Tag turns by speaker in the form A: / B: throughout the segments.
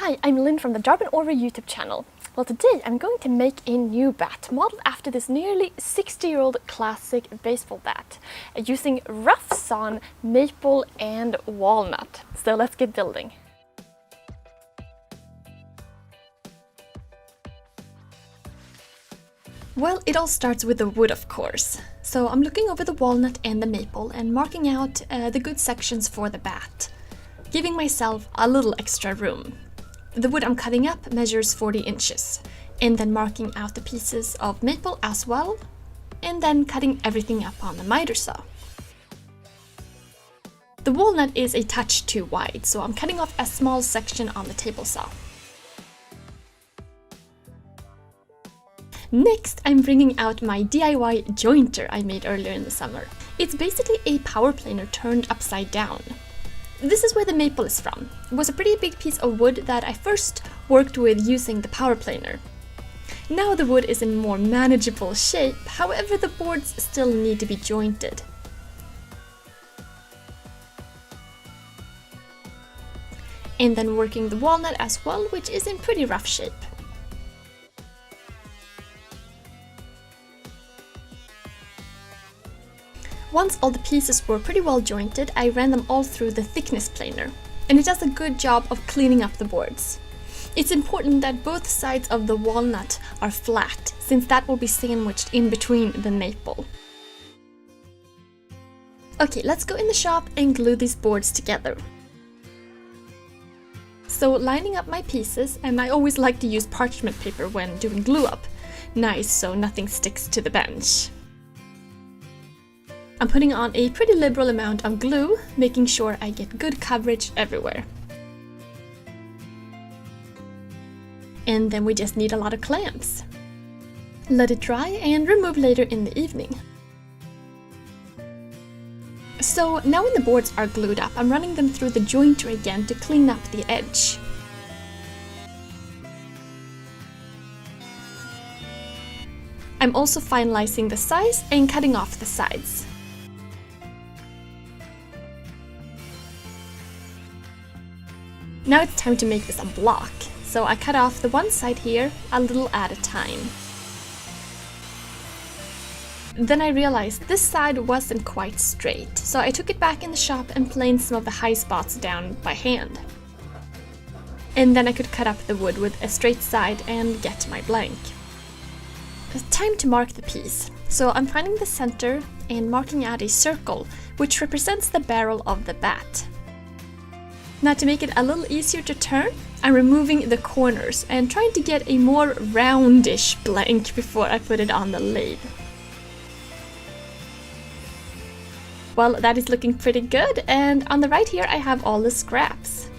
A: Hi, I'm Lynn from the Darbin Orvar YouTube channel. Well, today I'm going to make a new bat modeled after this nearly 60-year-old classic baseball bat using rough sawn, maple and walnut. So let's get building. Well, it all starts with the wood, of course. So I'm looking over the walnut and the maple and marking out the good sections for the bat, giving myself a little extra room. The wood I'm cutting up measures 40 inches, and then marking out the pieces of maple as well, and then cutting everything up on the miter saw. The walnut is a touch too wide, so I'm cutting off a small section on the table saw. Next, I'm bringing out my DIY jointer I made earlier in the summer. It's basically a power planer turned upside down. This is where the maple is from. It was a pretty big piece of wood that I first worked with using the power planer. Now the wood is in more manageable shape, however the boards still need to be jointed. And then working the walnut as well, which is in pretty rough shape. Once all the pieces were pretty well jointed, I ran them all through the thickness planer, and it does a good job of cleaning up the boards. It's important that both sides of the walnut are flat, since that will be sandwiched in between the maple. Okay, let's go in the shop and glue these boards together. So lining up my pieces, and I always like to use parchment paper when doing glue up. Nice, so nothing sticks to the bench. I'm putting on a pretty liberal amount of glue, making sure I get good coverage everywhere. And then we just need a lot of clamps. Let it dry and remove later in the evening. So now when the boards are glued up, I'm running them through the jointer again to clean up the edge. I'm also finalizing the size and cutting off the sides. Now it's time to make this a block, so I cut off the one side here a little at a time. Then I realized this side wasn't quite straight, so I took it back in the shop and planed some of the high spots down by hand. And then I could cut up the wood with a straight side and get my blank. It's time to mark the piece, so I'm finding the center and marking out a circle, which represents the barrel of the bat. Now to make it a little easier to turn, I'm removing the corners and trying to get a more roundish blank before I put it on the lathe. Well, that is looking pretty good, and on the right here I have all the scraps.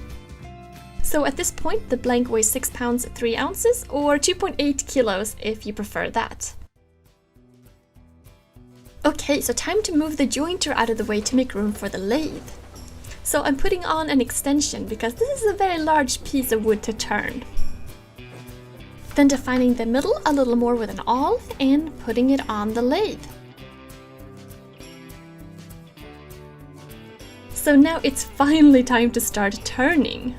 A: So at this point the blank weighs 6 pounds 3 ounces or 2.8 kilos if you prefer that. Okay, so time to move the jointer out of the way to make room for the lathe. So I'm putting on an extension because this is a very large piece of wood to turn. Then defining the middle a little more with an awl and putting it on the lathe. So now it's finally time to start turning.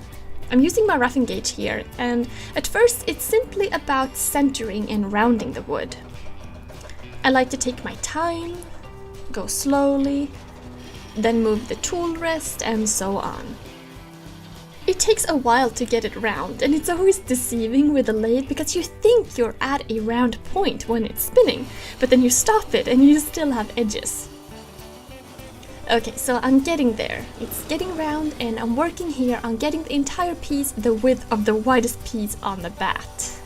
A: I'm using my roughing gauge here, and at first it's simply about centering and rounding the wood. I like to take my time, go slowly, then move the tool rest, and so on. It takes a while to get it round, and it's always deceiving with the lathe because you think you're at a round point when it's spinning, but then you stop it and you still have edges. Okay, so I'm getting there. It's getting round, and I'm working here on getting the entire piece the width of the widest piece on the bat.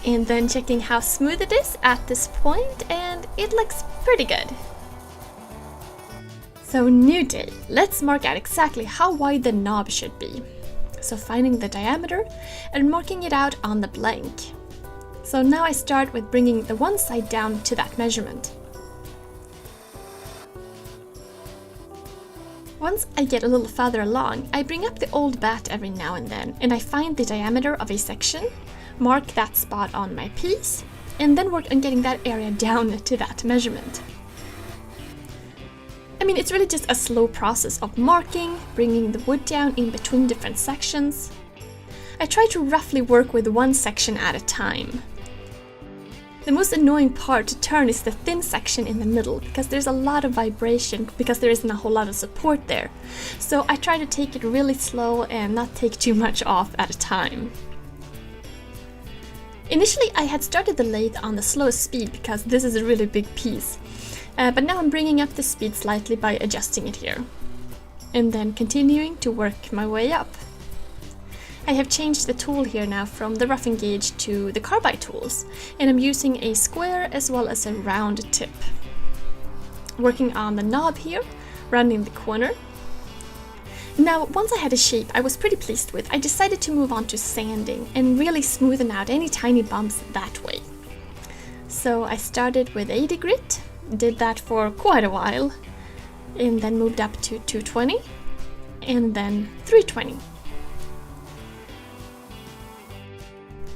A: And then checking how smooth it is at this point, and it looks pretty good. So new day, let's mark out exactly how wide the knob should be. So finding the diameter and marking it out on the blank. So now I start with bringing the one side down to that measurement. Once I get a little further along, I bring up the old bat every now and then, and I find the diameter of a section, mark that spot on my piece, and then work on getting that area down to that measurement. I mean, it's really just a slow process of marking, bringing the wood down in between different sections. I try to roughly work with one section at a time. The most annoying part to turn is the thin section in the middle, because there's a lot of vibration, because there isn't a whole lot of support there. So I try to take it really slow and not take too much off at a time. Initially I had started the lathe on the slowest speed because this is a really big piece, but now I'm bringing up the speed slightly by adjusting it here, and then continuing to work my way up. I have changed the tool here now from the roughing gauge to the carbide tools, and I'm using a square as well as a round tip. Working on the knob here, rounding the corner. Now, once I had a shape I was pretty pleased with, I decided to move on to sanding and really smoothen out any tiny bumps that way. So I started with 80 grit, did that for quite a while, and then moved up to 220, and then 320.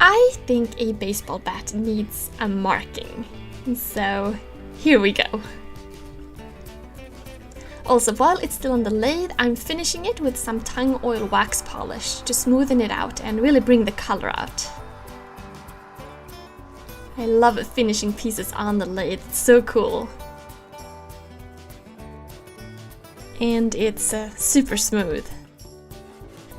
A: I think a baseball bat needs a marking, so here we go. Also, while it's still on the lathe, I'm finishing it with some tung oil wax polish to smoothen it out and really bring the color out. I love finishing pieces on the lathe, it's so cool. And it's super smooth.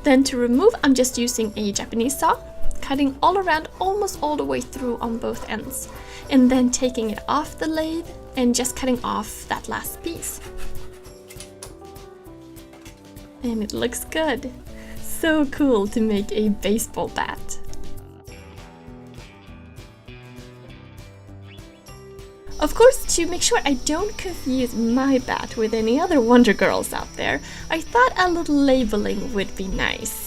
A: Then to remove, I'm just using a Japanese saw, cutting all around almost all the way through on both ends, and then taking it off the lathe and just cutting off that last piece. And it looks good. So cool to make a baseball bat. Of course, to make sure I don't confuse my bat with any other Wonder Girls out there, I thought a little labeling would be nice.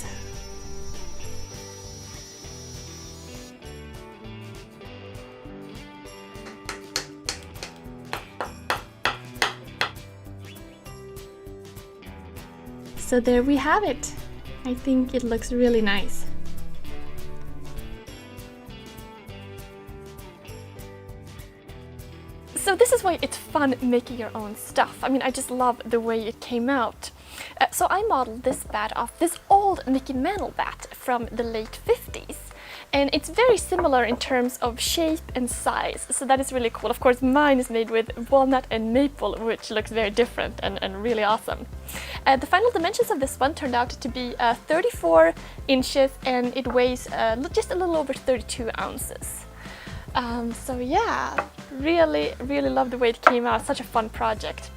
A: So there we have it. I think it looks really nice. So this is why it's fun making your own stuff. I mean, I just love the way it came out. So I modeled this bat off this old Mickey Mantle bat from the late 50s. And it's very similar in terms of shape and size, so that is really cool. Of course, mine is made with walnut and maple, which looks very different and really awesome. The final dimensions of this one turned out to be 34 inches, and it weighs just a little over 32 ounces. So yeah, really love the way it came out. Such a fun project.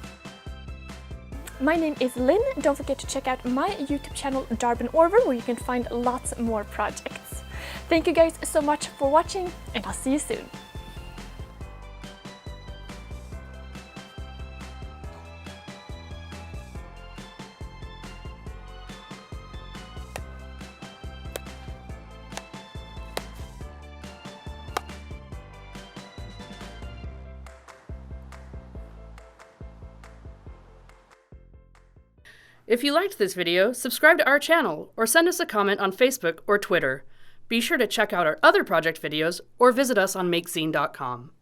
A: My name is Lynn. Don't forget to check out my YouTube channel Darbin Orvar, where you can find lots more projects. Thank you guys so much for watching, and I'll see you soon.
B: If you liked this video, subscribe to our channel or send us a comment on Facebook or Twitter. Be sure to check out our other project videos or visit us on makezine.com.